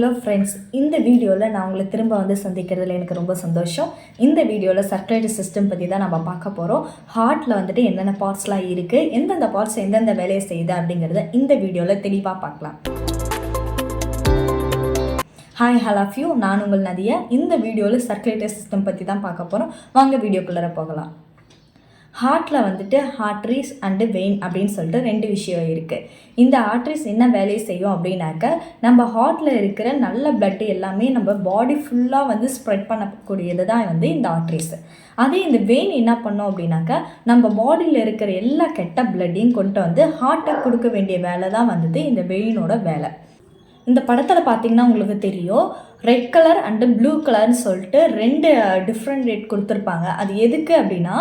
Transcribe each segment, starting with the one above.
Hello friends, இந்த வீடியோவில் நான் உங்களை திரும்ப சந்திக்கிறதுல எனக்கு ரொம்ப சந்தோஷம். இந்த வீடியோவில் சர்க்குலேட்டரி சிஸ்டம் பற்றி தான் நம்ம பார்க்க போகிறோம். ஹார்ட்டில் என்னென்ன பார்ட்ஸ்லாம் இருக்குது, எந்தெந்த பார்ட்ஸ் எந்தெந்த வேலையை செய்யுது அப்படிங்கிறத இந்த வீடியோவில் தெளிவாக பார்க்கலாம். ஹாய் ஹலோ ஃபியூ, நான் உங்கள் நதியா. இந்த வீடியோவில் சர்க்குலேட்டரி சிஸ்டம் பற்றி தான் பார்க்க போகிறோம். வாங்க வீடியோக்குள்ளே போகலாம். ஹார்ட்டில் ஆர்ட்ரிஸ் அண்டு வெயின் அப்படின்னு சொல்லிட்டு ரெண்டு விஷயம் இருக்குது. இந்த ஆர்ட்ரிஸ் என்ன வேலையை செய்யும் அப்படின்னாக்க, நம்ம ஹார்ட்டில் இருக்கிற நல்ல பிளட்டு எல்லாமே நம்ம பாடி ஃபுல்லாக ஸ்ப்ரெட் பண்ணக்கூடியது தான் இந்த ஆர்ட்ரிஸ். அதே இந்த வெயின் என்ன பண்ணோம் அப்படின்னாக்கா, நம்ம பாடியில் இருக்கிற எல்லா கெட்ட பிளட்டையும் கொண்டு ஹார்ட்டை கொடுக்க வேண்டிய வேலை தான் இந்த வெயினோட வேலை. இந்த படத்தில் பார்த்திங்கன்னா உங்களுக்கு தெரியும், ரெட் கலர் அண்டு ப்ளூ கலர்னு சொல்லிட்டு ரெண்டு டிஃப்ரெண்ட் ரேட் கொடுத்துருப்பாங்க. அது எதுக்கு அப்படின்னா,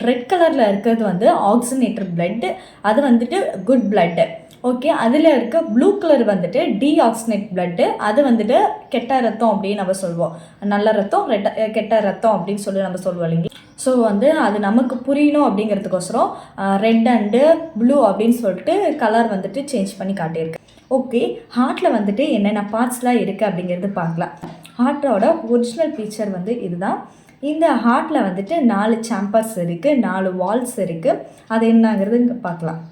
ரெட் கலரில் இருக்கிறது ஆக்சிஜனேட்டர் பிளட்டு, அது குட் பிளட்டு. ஓகே, அதில் இருக்க ப்ளூ கலர் டீஆக்சினேட் பிளட்டு, அது கெட்ட ரத்தம் அப்படின்னு நம்ம சொல்லுவோம். நல்ல ரத்தம், கெட்ட ரத்தம் அப்படின்னு சொல்லி நம்ம சொல்லுவோம் இல்லைங்களா. ஸோ அது நமக்கு புரியணும் அப்படிங்கிறதுக்கோசரம் ரெட் அண்டு ப்ளூ அப்படின்னு சொல்லிட்டு கலர் சேஞ்ச் பண்ணி காட்டியிருக்கு. ஓகே, ஹார்ட்டில் என்னென்ன பார்ட்ஸ்லாம் இருக்குது அப்படிங்கிறது பார்க்கலாம். ஹார்ட்டோட ஒரிஜினல் ஃபீச்சர் இதுதான். இந்த ஹார்ட்டில் 4 சாம்பர்ஸ் இருக்குது, 4 வால்ஸ் இருக்குது. அது என்னங்கிறது இங்கே பார்க்கலாம்.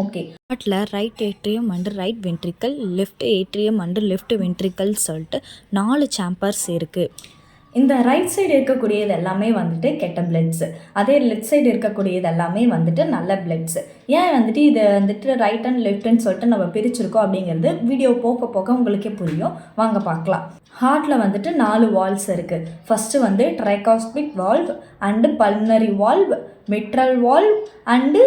ஓகே, ஹார்ட்டில் right atrium and right ventricle, left atrium and left ventricle சொல்லிட்டு 4 சாம்பர்ஸ் இருக்குது. இந்த ரைட் சைடு இருக்கக்கூடியது எல்லாமே கெட்ட பிளட்ஸு, அதே லெஃப்ட் சைடு இருக்கக்கூடியது எல்லாமே நல்ல பிளட்ஸு. ஏன் இது ரைட் அண்ட் லெஃப்ட்னு சொல்லிட்டு நம்ம பிரிச்சிருக்கோம் அப்படிங்கிறது வீடியோ போக போக உங்களுக்கே புரியும். வாங்க பார்க்கலாம். ஹார்ட்டில் 4 வால்ஸ் இருக்குது. First tricuspid valve and pulmonary valve, mitral valve and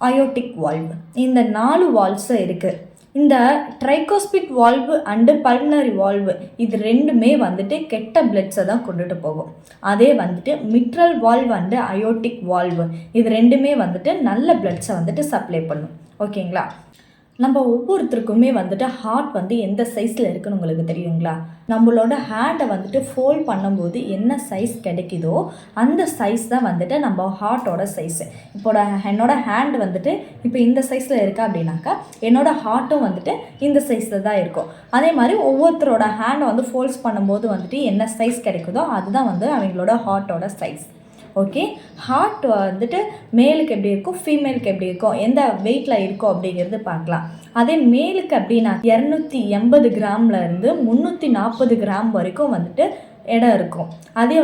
aortic valve. இந்த 4 வால்ஸும் இருக்குது. இந்த tricuspid valve and pulmonary valve இது ரெண்டுமே கெட்ட பிளட்ஸை தான் கொண்டுட்டு போகும். அதே mitral valve and aortic valve இது ரெண்டுமே நல்ல பிளட்ஸை சப்ளை பண்ணும். ஓகேங்களா. நம்ம ஒவ்வொருத்தருக்குமே ஹார்ட் எந்த சைஸில் இருக்குன்னு உங்களுக்கு தெரியுங்களா. நம்மளோட ஹேண்டை ஃபோல்ட் பண்ணும்போது என்ன சைஸ் கிடைக்குதோ அந்த சைஸ் தான் நம்ம ஹார்ட்டோட சைஸு. என்னோட ஹேண்டு இப்போ இந்த சைஸில் இருக்கா அப்படின்னாக்கா, என்னோட ஹார்ட்டும் இந்த சைஸில் தான் இருக்கும். அதே மாதிரி ஒவ்வொருத்தரோட ஹேண்டை ஃபோல்ட்ஸ் பண்ணும்போது என்ன சைஸ் கிடைக்குதோ அதுதான் அவங்களோட ஹார்ட்டோட சைஸ். ஓகே, ஹார்ட் மேலுக்கு எப்படி இருக்கும், ஃபீமேலுக்கு எப்படி இருக்கும், எந்த வெயிட்டில் இருக்கும் அப்படிங்கிறது பார்க்கலாம். அதே மேலுக்கு அப்படின்னா 280 கிராம்லேருந்து 340 கிராம் வரைக்கும் இடம் இருக்கும். அதே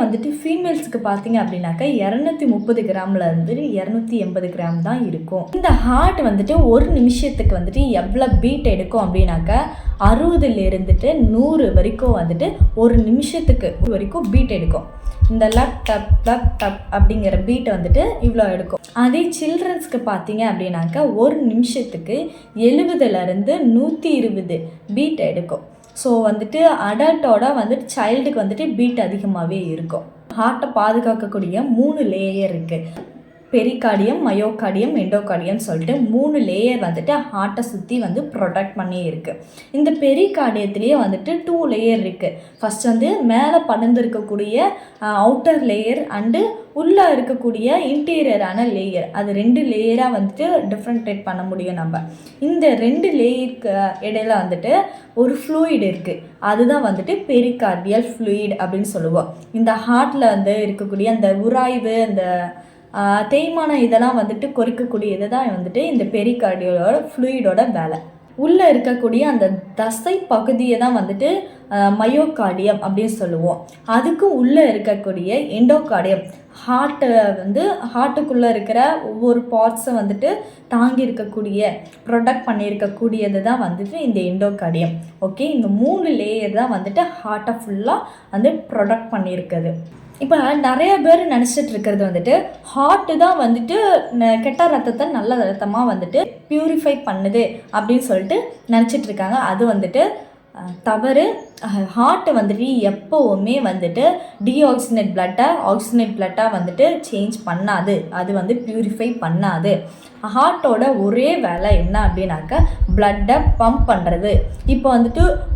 ஃபீமேல்ஸுக்கு பார்த்தீங்க அப்படின்னாக்கா 230 கிராம்லேருந்து 280 கிராம் தான் இருக்கும். இந்த ஹார்ட் ஒரு நிமிஷத்துக்கு எவ்வளோ பீட் எடுக்கும் அப்படின்னாக்கா 60லேருந்து 100 வரைக்கும் ஒரு நிமிஷத்துக்கு வரைக்கும் பீட் எடுக்கும். இந்த லப் டப் லப் டப் அப்படிங்கிற பீட்டை இவ்வளோ எடுக்கும். அதே சில்ட்ரன்ஸ்க்கு பார்த்தீங்க அப்படின்னாக்கா ஒரு நிமிஷத்துக்கு 70லேருந்து 120 பீட் எடுக்கும். ஸோ அடல்ட்டோட சைல்டுக்கு பீட் அதிகமாகவே இருக்கும். ஹார்ட்டை பாதுகாக்கக்கூடிய 3 லேயர் இருக்குது. பெரிகார்டியம், மயோகார்டியம், எண்டோகார்டியம் சொல்லிட்டு 3 லேயர் ஹார்ட்டை சுற்றி ப்ரொடெக்ட் பண்ணி இருக்குது. இந்த பெரிகார்டியத்துலேயே 2 லேயர் இருக்குது. ஃபஸ்ட் மேலே படர்ந்துருக்கக்கூடிய அவுட்டர் லேயர் அண்டு உள்ளே இருக்கக்கூடிய இன்டீரியரான லேயர், அது 2 லேயராக டிஃப்ரெண்ட்ரேட் பண்ண முடியும் நம்ம. இந்த 2 லேயருக்கு இடையில ஒரு ஃப்ளூயிட் இருக்குது, அதுதான் பெரிகார்டியல் ஃப்ளூயிட் அப்படின்னு சொல்லுவோம். இந்த ஹார்ட்டில் இருக்கக்கூடிய அந்த உராய்வு, அந்த தேய்மானம் இதெல்லாம் குறைக்கக்கூடியது தான் இந்த பெரிகார்டியோட ஃப்ளூயிடோட வேலை. உள்ளே இருக்கக்கூடிய அந்த தசை பகுதியை தான் மயோகார்டியம் அப்படின்னு சொல்லுவோம். அதுக்கும் உள்ளே இருக்கக்கூடிய எண்டோகார்டியம், ஹார்ட்டுக்குள்ளே இருக்கிற ஒவ்வொரு பார்ட்ஸை தாங்கி இருக்கக்கூடிய, ப்ரொடக்ட் பண்ணியிருக்கக்கூடியது தான் இந்த எண்டோகார்டியம். ஓகே, இந்த 3 லேயர் தான் ஹார்ட்டை ஃபுல்லாக ப்ரொடக்ட் பண்ணியிருக்குது. இப்போ நிறைய பேர் நினச்சிட்டு இருக்கிறது ஹார்ட்டு தான் கெட்ட ரத்தத்தை நல்ல ரத்தமாக பியூரிஃபை பண்ணுது அப்படின்னு சொல்லிட்டு நினச்சிட்டு இருக்காங்க. அது தவறு. ஹார்ட்டை எப்போவுமே டீஆக்சினேட் பிளட்டை ஆக்சினேட் பிளட்டாக சேஞ்ச் பண்ணாது, அது பியூரிஃபை பண்ணாது. ஹார்ட்டோட ஒரே வேலை என்ன அப்படின்னாக்கா, பிளட்டை பம்ப் பண்ணுறது. இப்போ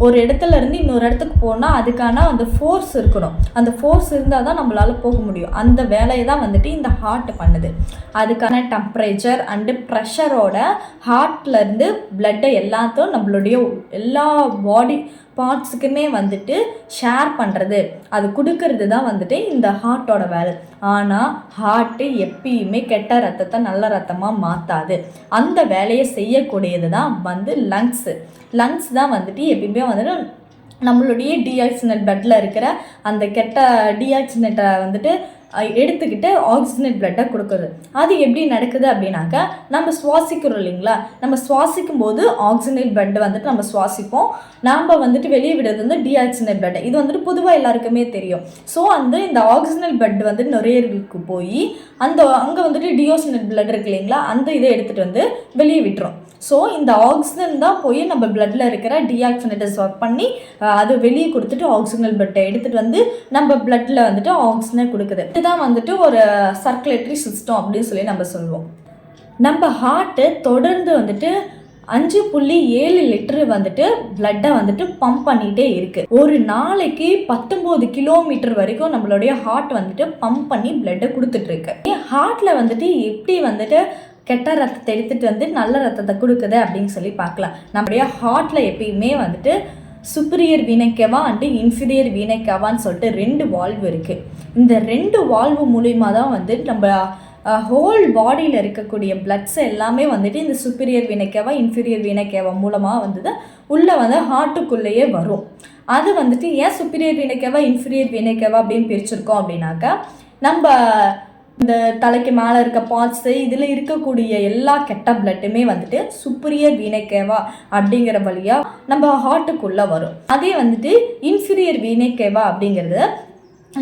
ஒரு இடத்துல இருந்து இன்னொரு இடத்துக்கு போனால் அதுக்கான அந்த ஃபோர்ஸ் இருக்கணும். அந்த ஃபோர்ஸ் இருந்தால் தான் நம்மளால் போக முடியும். அந்த வேலையை தான் இந்த ஹார்ட் பண்ணுது. அதுக்கான டெம்பரேச்சர் அண்டு ப்ரெஷரோட ஹார்ட்லேருந்து பிளட்டை எல்லாத்தையும் நம்மளுடைய எல்லா பாடி பார்ட்ஸுக்குமே வந்துட்டு ஷேர் பண்ணுறது, அது கொடுக்கறது தான் வந்துட்டு இந்த ஹார்ட்டோட வேலை. ஆனால் ஹார்ட்டு எப்பயுமே கெட்ட ரத்தத்தை நல்ல ரத்தமாக மாற்றாது. அந்த வேலையை செய்யக்கூடியது தான் வந்து லங்ஸ் தான் வந்துட்டு எப்பயுமே வந்துட்டு நம்மளுடைய டீஆக்சிஜனேட் பிளட்டில் இருக்கிற அந்த கெட்ட டீஆக்சிஜனேட்டை வந்துட்டு எடுத்துக்கிட்டு ஆக்சிஜனேட் பிளட்டை கொடுக்குறது. அது எப்படி நடக்குது அப்படின்னாக்கா, நம்ம சுவாசிக்கிறோம் இல்லைங்களா, நம்ம சுவாசிக்கும் போது ஆக்சிஜனேட் பிளட் வந்துட்டு நம்ம சுவாசிப்போம், நாம் வந்துட்டு வெளியே விடுறது வந்து டீஆக்சிஜனேட் பிளட். இது வந்துட்டு பொதுவாக எல்லாருக்குமே தெரியும். ஸோ இந்த ஆக்சிஜனேட் பிளட் வந்துட்டு நுரையீரலுக்கு போய் அங்கே வந்துட்டு டியோசினேட் பிளட் இருக்கு இல்லைங்களா, அந்த இதை எடுத்துகிட்டு வந்து வெளியே விட்டுரும். ஸோ இந்த ஆக்சிஜன் தான் போய் நம்ம பிளட்டில் இருக்கிற டீஆக்சிஜனேட்டர்ஸ் ஒர்க் பண்ணி அது வெளியே கொடுத்துட்டு ஆக்சிஜனல் பிளட்டை எடுத்துகிட்டு வந்து நம்ம பிளட்டில் வந்துட்டு ஆக்சிஜனை கொடுக்குது. இதுதான் வந்துட்டு ஒரு சர்க்குலேட்டரி சிஸ்டம் அப்படின்னு சொல்லி நம்ம சொல்லுவோம். நம்ம ஹார்ட்டு தொடர்ந்து வந்துட்டு 5.7 லிட்டரு வந்துட்டு பிளட்டை வந்துட்டு பம்ப் பண்ணிகிட்டே இருக்குது. ஒரு நாளைக்கு 19 கிலோமீட்டர் வரைக்கும் நம்மளுடைய ஹார்ட் வந்துட்டு பம்ப் பண்ணி பிளட்டை கொடுத்துட்ருக்கு. ஹார்ட்டில் வந்துட்டு எப்படி வந்துட்டு கெட்ட ரத்தத்தை எடுத்துகிட்டு வந்து நல்ல ரத்தத்தை கொடுக்குது அப்படின்னு சொல்லி பார்க்கலாம். நம்மளுடைய ஹார்ட்டில் எப்பயுமே வந்துட்டு சுப்பீரியர் வீனைக்கவா அண்டு இன்ஃபீரியர் வீனைக்கவான்னு சொல்லிட்டு 2 வால்வு இருக்குது. இந்த 2 வால்வு மூலிமா தான் வந்து நம்ம ஹோல் பாடியில் இருக்கக்கூடிய பிளட்ஸ் எல்லாமே வந்துட்டு இந்த சுப்பீரியர் வீனைக்கவா இன்ஃபீரியர் வீனைக்கவா மூலமாக வந்து உள்ளே வந்து ஹார்ட்டுக்குள்ளேயே வரும். அது வந்துட்டு ஏன் சுப்பீரியர் வீனைக்கவா இன்ஃபீரியர் வீனைக்கவா அப்படின்னு பிரிச்சிருக்கோம் அப்படின்னாக்கா, நம்ம இந்த தலைக்கு மேலே இருக்க பார்ட்ஸு இதில் இருக்கக்கூடிய எல்லா கெட்ட பிளட்டுமே வந்துட்டு சுப்பீரியர் வீனைக்கேவா அப்படிங்கிற வழியாக நம்ம ஹார்ட்டுக்குள்ளே வரும். அதே வந்துட்டு இன்ஃபீரியர் வீனைக்கேவா அப்படிங்கிறது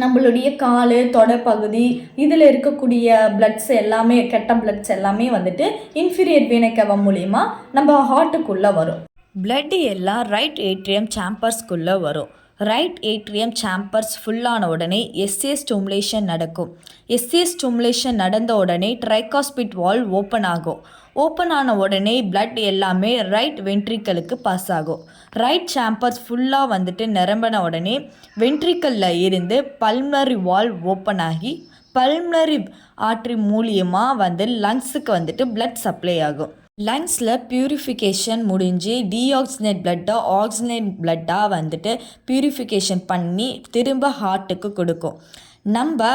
நம்மளுடைய கால் தொடை பகுதி இதில் இருக்கக்கூடிய பிளட்ஸ் எல்லாமே கெட்ட பிளட்ஸ் எல்லாமே வந்துட்டு இன்ஃபீரியர் வீனைக்கேவா மூலிமா நம்ம ஹார்ட்டுக்குள்ளே வரும். பிளட் எல்லாம் ரைட் ஏட்ரியம் சாம்பர்ஸ்குள்ளே வரும். ரைட் ஏட்ரியம் சாம்பர்ஸ் ஃபுல்லான உடனே எஸ்ஏ ஸ்டிமுலேஷன் நடக்கும். எஸ்ஏ ஸ்டிமுலேஷன் நடந்த உடனே ட்ரைகாஸ்பிட் வால்வ் ஓப்பன் ஆகும். ஓப்பன் ஆன உடனே பிளட் எல்லாமே ரைட் வென்ட்ரிக்கலுக்கு பாஸ் ஆகும். ரைட் சாம்பர்ஸ் ஃபுல்லாக வந்துட்டு நிரம்பின உடனே வென்ட்ரிக்கலில் இருந்து பல்மனரி வால்வ் ஓப்பன் ஆகி பல்மனரி ஆர்ட்ரி மூலியமாக வந்து லங்ஸுக்கு வந்துட்டு பிளட் சப்ளை ஆகும். லங்ஸில் பியூரிஃபிகேஷன் முடிஞ்சு டீஆக்சிஜனேட் பிளட்டாக ஆக்சிஜனேட் பிளட்டாக வந்துட்டு பியூரிஃபிகேஷன் பண்ணி திரும்ப ஹார்ட்டுக்கு கொடுக்கும். நம்ம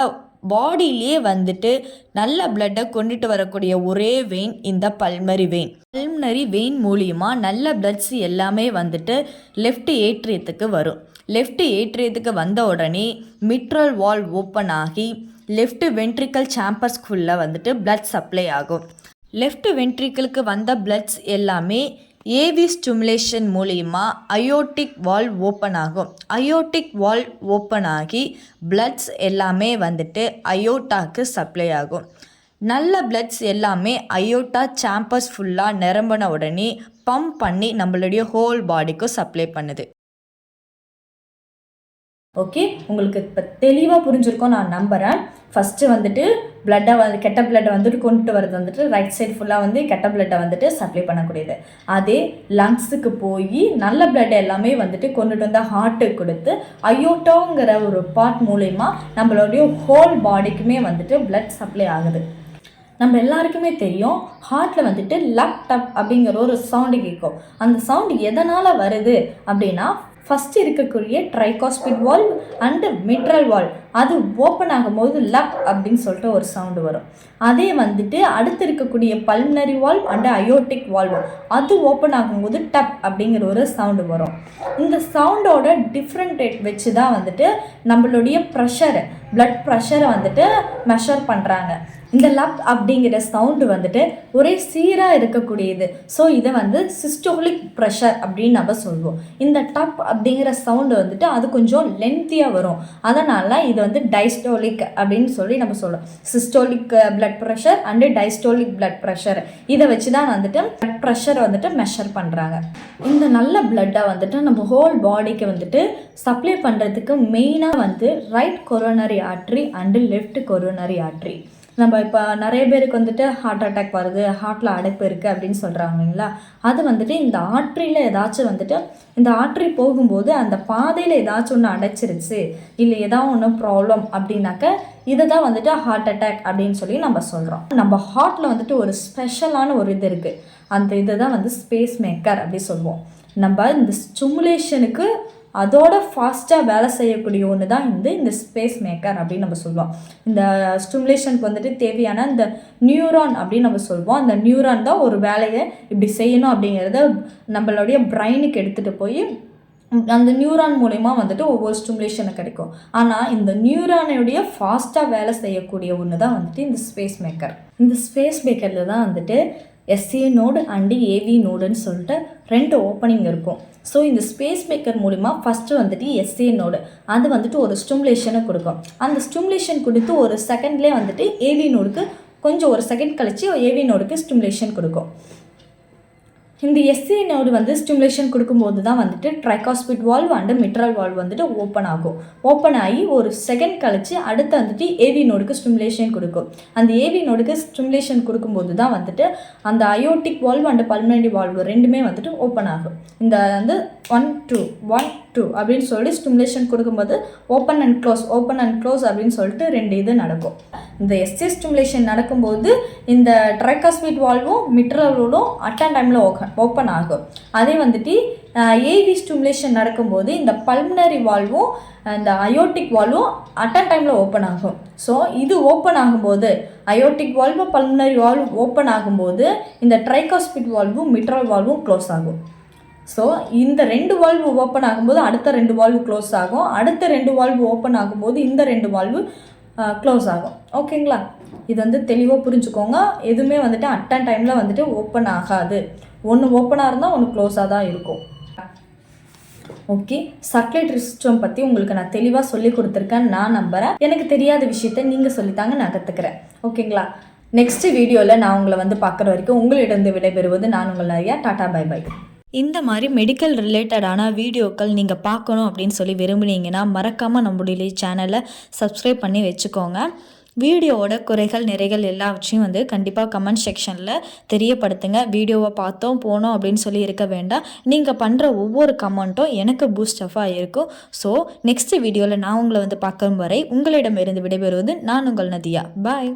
பாடியிலே வந்துட்டு நல்ல பிளட்டை கொண்டுட்டு வரக்கூடிய ஒரே வெயின் இந்த பல்மனரி வெயின் மூலியமாக நல்ல பிளட்ஸ் எல்லாமே வந்துட்டு லெஃப்ட் ஏட்ரியத்துக்கு வரும். லெஃப்ட் ஏட்ரியத்துக்கு வந்த உடனே மிட்ரல் வால்வ் ஓப்பன் ஆகி லெஃப்ட் வென்ட்ரிக்கல் சாம்பர்ஸ்குள்ளே வந்துட்டு பிளட் சப்ளை ஆகும். லெஃப்ட் வென்ட்ரிக்கலுக்கு வந்த பிளட்ஸ் எல்லாமே ஏவி ஸ்டிமுலேஷன் மூலிமா அயோட்டிக் வால்வ் ஓப்பன் ஆகும். அயோட்டிக் வால்வ் ஓப்பன் ஆகி பிளட்ஸ் எல்லாமே வந்துட்டு அயோட்டாக்கு சப்ளை ஆகும். நல்ல பிளட்ஸ் எல்லாமே அயோட்டா சாம்பர்ஸ் ஃபுல்லாக நிரம்பின உடனே பம்ப் பண்ணி நம்மளுடைய ஹோல் பாடிக்கும் சப்ளை பண்ணுது. ஓகே, உங்களுக்கு இப்போ தெளிவாக புரிஞ்சிருக்கோம் நான் நம்புகிறேன். ஃபஸ்ட்டு வந்துட்டு பிளட்டை கெட்ட பிளட்டை வந்துட்டு கொண்டுட்டு வரது வந்துட்டு ரைட் சைடு ஃபுல்லாக வந்து கெட்ட பிளட்டை வந்துட்டு சப்ளை பண்ணக்கூடியது. அதே லங்ஸுக்கு போய் நல்ல பிளட்டை எல்லாமே வந்துட்டு கொண்டுட்டு வந்து ஹார்ட்டுக்கு கொடுத்து அயோட்டோங்கிற ஒரு பார்ட் மூலயமா நம்மளுடைய ஹோல் பாடிக்குமே வந்துட்டு பிளட் சப்ளை ஆகுது. நம்ம எல்லாருக்குமே தெரியும், ஹார்ட்டில் வந்துட்டு லக் டப் அப்படிங்கிற ஒரு சவுண்டு கேட்கும். அந்த சவுண்டு எதனால் வருது அப்படின்னா, ஃபஸ்ட்டு இருக்கக்கூடிய ட்ரைகாஸ்பிட் வால்வ் அண்டு மிட்ரல் வால்வ் அது ஓப்பன் ஆகும்போது லக் அப்படின்னு சொல்லிட்டு ஒரு சவுண்டு வரும். அதே வந்துட்டு அடுத்து இருக்கக்கூடிய pulmonary valve and aortic valve அது ஓப்பன் ஆகும்போது டப் அப்படிங்கிற ஒரு சவுண்டு வரும். இந்த சவுண்டோட டிஃப்ரெண்ட் ரேட் வச்சு தான் வந்துட்டு நம்மளுடைய பிளட் ப்ரெஷரை வந்துட்டு மெஷர் பண்ணுறாங்க. இந்த லப் அப்படிங்கிற சவுண்டு வந்துட்டு ஒரே சீராக இருக்கக்கூடியது. ஸோ இதை வந்து சிஸ்டோலிக் ப்ரெஷர் அப்படின்னு நம்ம சொல்லுவோம். இந்த டப் அப்படிங்கிற சவுண்டு வந்துட்டு அது கொஞ்சம் லென்த்தியாக வரும். அதனால் இது வந்து டைஸ்டோலிக் அப்படின்னு சொல்லி நம்ம சொல்லுவோம். Systolic blood pressure and diastolic blood pressure இதை வச்சு தான் வந்துட்டு பிளட் ப்ரெஷரை வந்துட்டு மெஷர் பண்ணுறாங்க. இந்த நல்ல பிளட்டை வந்துட்டு நம்ம ஹோல் பாடிக்கு வந்துட்டு சப்ளை பண்ணுறதுக்கு மெயினாக வந்து right coronary artery and left coronary artery. நம்ம இப்போ நிறைய பேருக்கு வந்துட்டு ஹார்ட் அட்டாக் வருது, ஹார்ட்டில் அடைப்பு இருக்குது அப்படின்னு சொல்கிறாங்க இல்லைங்களா, அது வந்துட்டு இந்த ஆர்ட்ரியில் ஏதாச்சும் வந்துட்டு இந்த ஆர்ட்ரி போகும்போது அந்த பாதையில் ஏதாச்சும் ஒன்று அடைச்சிருச்சு இல்லை ஏதாவது ஒன்று ப்ராப்ளம் அப்படின்னாக்க இதை தான் வந்துட்டு ஹார்ட் அட்டாக் அப்படின்னு சொல்லி நம்ம சொல்கிறோம். நம்ம ஹார்ட்டில் வந்துட்டு ஒரு ஸ்பெஷலான ஒரு இது இருக்குது. அந்த இதை தான் வந்து ஸ்பேஸ் மேக்கர் அப்படி சொல்லுவோம். நம்ம இந்த ஸ்டிமுலேஷனுக்கு அதோட ஃபாஸ்ட்டாக வேலை செய்யக்கூடிய ஒன்று தான் இந்த ஸ்பேஸ் மேக்கர் அப்படின்னு நம்ம சொல்லுவோம். இந்த ஸ்டிமுலேஷனுக்கு வந்துட்டு தேவையான இந்த நியூரான் அப்படின்னு நம்ம சொல்லுவோம். அந்த நியூரான் தான் ஒரு வேலையை இப்படி செய்யணும் அப்படிங்கிறத நம்மளுடைய பிரெயினுக்கு எடுத்துகிட்டு போய் அந்த நியூரான் மூலயமா வந்துட்டு ஒவ்வொரு ஸ்டிமுலேஷனை கிடைக்கும். ஆனால் இந்த நியூரானுடைய ஃபாஸ்ட்டாக வேலை செய்யக்கூடிய ஒன்று தான் வந்துட்டு இந்த ஸ்பேஸ் மேக்கர். இந்த ஸ்பேஸ் மேக்கரில் தான் வந்துட்டு SA நோடு அண்டு AV நோடுன்னு சொல்லிட்டு 2 ஓப்பனிங் இருக்கும். ஸோ இந்த ஸ்பேஸ் மேக்கர் மூலிமா ஃபஸ்ட்டு வந்துட்டு SA நோடு அது வந்துட்டு ஒரு ஸ்டிமுலேஷனை கொடுக்கும். அந்த ஸ்டிமுலேஷன் கொடுத்து ஒரு செகண்ட்லேயே வந்துட்டு AV நோடுக்கு கொஞ்சம் ஒரு செகண்ட் கழித்து AV நோடுக்கு ஸ்டிமுலேஷன் கொடுக்கும். இந்த SA நோடு வந்து ஸ்டிமுலேஷன் கொடுக்கும்போது தான் வந்துட்டு ட்ரைகாஸ்பிட் வால்வ் அண்டு மிட்ரல் வால்வ் வந்துட்டு ஓப்பன் ஆகும். ஓப்பன் ஆகி ஒரு செகண்ட் கழித்து அடுத்து வந்துட்டு AV நோடுக்கு ஸ்டிமுலேஷன் கொடுக்கும். அந்த AV நோடுக்கு ஸ்டிமுலேஷன் கொடுக்கும்போது தான் வந்துட்டு அந்த aortic valve and pulmonary valve ரெண்டுமே வந்துட்டு ஓப்பன் ஆகும். இந்த வந்து 1 2 அப்படின்னு சொல்லி ஸ்டிமுலேஷன் கொடுக்கும்போது ஓப்பன் அண்ட் க்ளோஸ் அப்படின்னு சொல்லிட்டு 2 இது நடக்கும். இந்த SA ஸ்டிமுலேஷன் நடக்கும்போது இந்த ட்ரைகாஸ்பிட் வால்வும் மிட்ரல் வால்வும் அட் அ டைமில் ஓப்பன் ஆகும். அதே வந்துட்டு AV ஸ்டிமுலேஷன் நடக்கும்போது இந்த பல்மனரி வால்வும் இந்த அயோட்டிக் வால்வும் அட் அ டைமில் ஓப்பன் ஆகும். ஸோ இது ஓப்பன் ஆகும்போது aortic valve pulmonary valve open ஆகும்போது இந்த ட்ரைகாஸ்பிட் வால்வும் மிட்ரல் வால்வும் க்ளோஸ் ஆகும். ஸோ இந்த 2 வால்வு ஓப்பன் ஆகும்போது அடுத்த 2 வால்வு க்ளோஸ் ஆகும். அடுத்த 2 வால்வு ஓப்பன் ஆகும்போது இந்த 2 வால்வு க்ளோஸ் ஆகும். ஓகேங்களா? இது வந்து தெளிவாக புரிஞ்சுக்கோங்க. எதுவுமே வந்துட்டு அட் அ டைமில் வந்துட்டு ஓப்பன் ஆகாது. ஒன்று ஓப்பனாக இருந்தால் ஒன்று க்ளோஸாக தான் இருக்கும். ஓகே, சர்க்குலேட்டரி சிஸ்டம் பற்றி உங்களுக்கு நான் தெளிவாக சொல்லி கொடுத்துருக்கேன் நான் நம்புகிறேன். எனக்கு தெரியாத விஷயத்த நீங்கள் சொல்லித்தாங்க, நான் கற்றுக்கிறேன். ஓகேங்களா? நெக்ஸ்ட் வீடியோவில் நான் உங்களை வந்து பார்க்குற வரைக்கும் உங்களிடம் விடைபெறுவது நான் உங்கள் நிறையா. Tata, bye bye. இந்த மாதிரி மெடிக்கல் ரிலேட்டடான வீடியோக்கள் நீங்கள் பார்க்கணும் அப்படின்னு சொல்லி விரும்புனீங்கன்னா மறக்காமல் நம்மளுடைய சேனலை சப்ஸ்கிரைப் பண்ணி வச்சுக்கோங்க. வீடியோவோட குறைகள் நிறைகள் எல்லாவற்றையும் வந்து கண்டிப்பாக கமெண்ட் செக்ஷனில் தெரியப்படுத்துங்க. வீடியோவை பார்த்தோம் போனோம் அப்படின்னு சொல்லி இருக்க வேண்டாம். நீங்கள் பண்ணுற ஒவ்வொரு கமெண்ட்டும் எனக்கு பூஸ்டஃபாக இருக்கும். ஸோ நெக்ஸ்ட் வீடியோவில் நான் உங்களை வந்து பார்க்கும் வரை உங்களிடமிருந்து விடைபெறுவது நான் உங்கள் நதியா. பாய்.